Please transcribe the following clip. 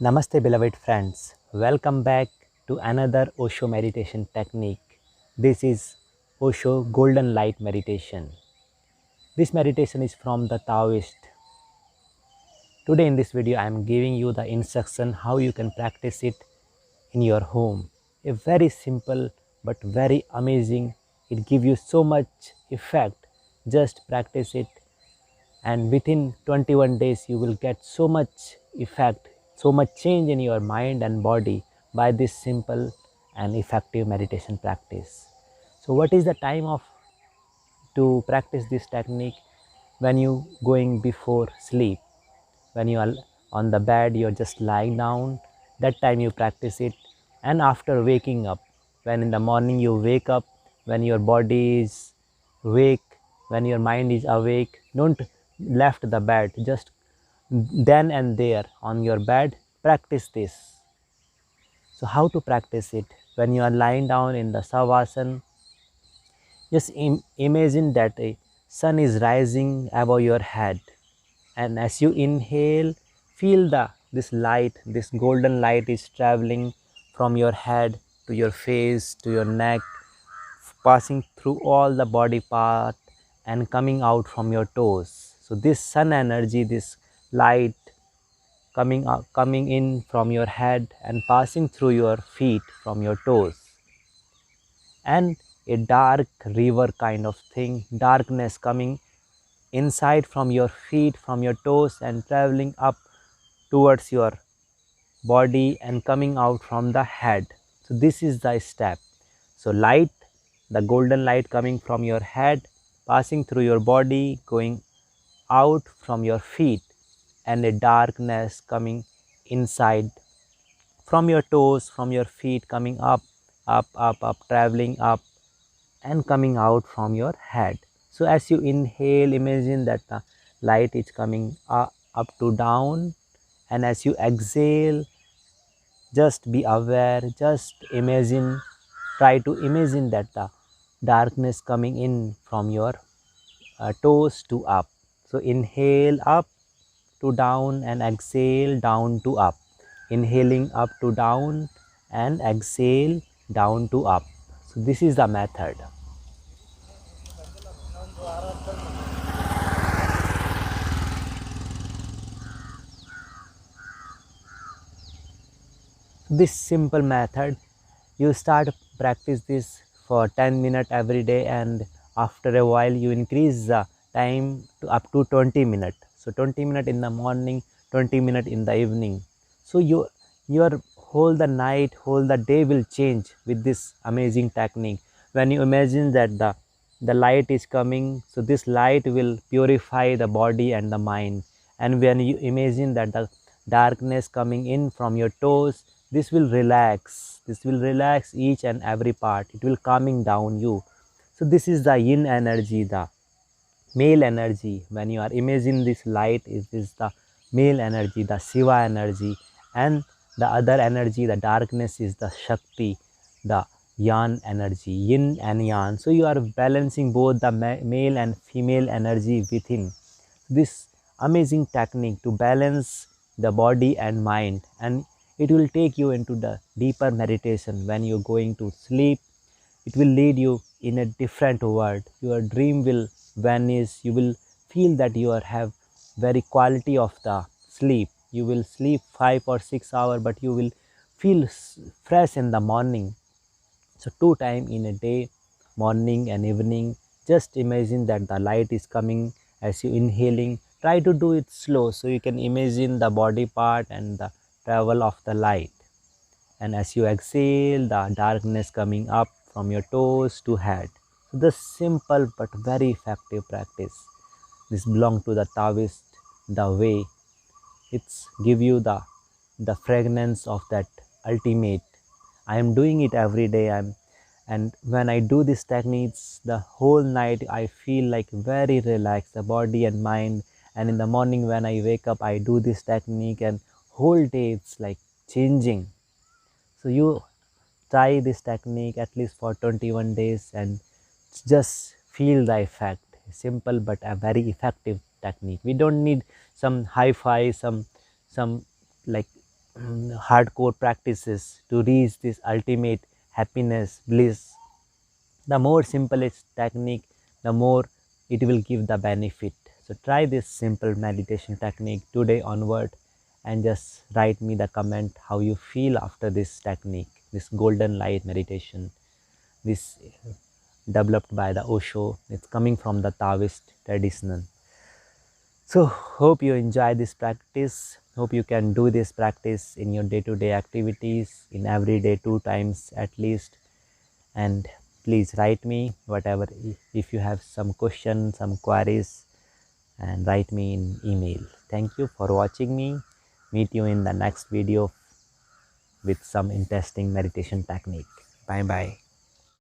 Namaste, beloved friends. Welcome back to another Osho meditation technique. This is Osho Golden Light Meditation. This meditation is from the Taoist. Today in this video, I am giving you the instruction how you can practice it in your home. A very simple but very amazing. It gives you so much effect. Just practice it, and within 21 days you will get so much effect, so much change in your mind and body by this simple and effective meditation practice. So what is the time of to practice this technique? When you going before sleep, when you are on the bed, you're just lying down, that time you practice it. And after waking up, when in the morning you wake up, when your body is awake, when your mind is awake, don't left the bed, just then and there on your bed practice this. So how to practice it? When you are lying down in the savasana, just imagine that a sun is rising above your head, and as you inhale, feel this light, this golden light is traveling from your head to your face to your neck, passing through all the body part and coming out from your toes. So this sun energy, this light coming out, coming in from your head and passing through your feet from your toes, and a dark river kind of thing, darkness coming inside from your feet, from your toes, and traveling up towards your body and coming out from the head. So this is the step. So light, the golden light coming from your head, passing through your body, going out from your feet, and a darkness coming inside from your toes, from your feet, coming up, up, traveling up and coming out from your head. So as you inhale, imagine that the light is coming up to down, and as you exhale, just be aware, just imagine, try to imagine that the darkness coming in from your toes to up. So inhale up to down and exhale down to up, inhaling up to down and exhale down to up. So this is the method. This simple method, you start practice this for 10 minutes every day, and after a while you increase the time to up to 20 minutes. So 20 minutes in the morning, 20 minutes in the evening. So your whole the night, whole the day will change with this amazing technique. When you imagine that the light is coming, so this light will purify the body and the mind. And when you imagine that the darkness coming in from your toes, this will relax each and every part, it will calming down you. So this is the yin energy, the male energy. When you are imagining this light, is this the male energy, the Shiva energy, and the other energy, the darkness, is the Shakti, the Yan energy, yin and yang. So you are balancing both the male and female energy within. This amazing technique to balance the body and mind, and it will take you into the deeper meditation. When you're going to sleep, it will lead you in a different world. Your dream will vanish. You will feel that you are have very quality of the sleep. You will sleep 5 or 6 hours, but you will feel fresh in the morning. So 2 times in a day, morning and evening, just imagine that the light is coming as you inhaling. Try to do it slow so you can imagine the body part and the travel of the light. And as you exhale, the darkness coming up from your toes to head. So the simple but very effective practice. This belongs to the Taoist, the way. It's give you the fragrance of that ultimate. I am doing it every day. And when I do these techniques, the whole night I feel like very relaxed, the body and mind. And in the morning when I wake up, I do this technique, and whole day it's like changing. So you try this technique at least for 21 days and just feel the effect. Simple but a very effective technique. We don't need some hi-fi, some like hardcore practices to reach this ultimate happiness, bliss. The more simple its technique, the more it will give the benefit. So try this simple meditation technique today onward and just write me the comment how you feel after this technique, this golden light meditation, this developed by the Osho. It's coming from the Taoist tradition. So hope you enjoy this practice. Hope you can do this practice in your day-to-day activities, in every day 2 times at least. And please write me whatever, if you have some questions, some queries, and write me in email. Thank you for watching me. Meet you in the next video with some interesting meditation technique. Bye bye.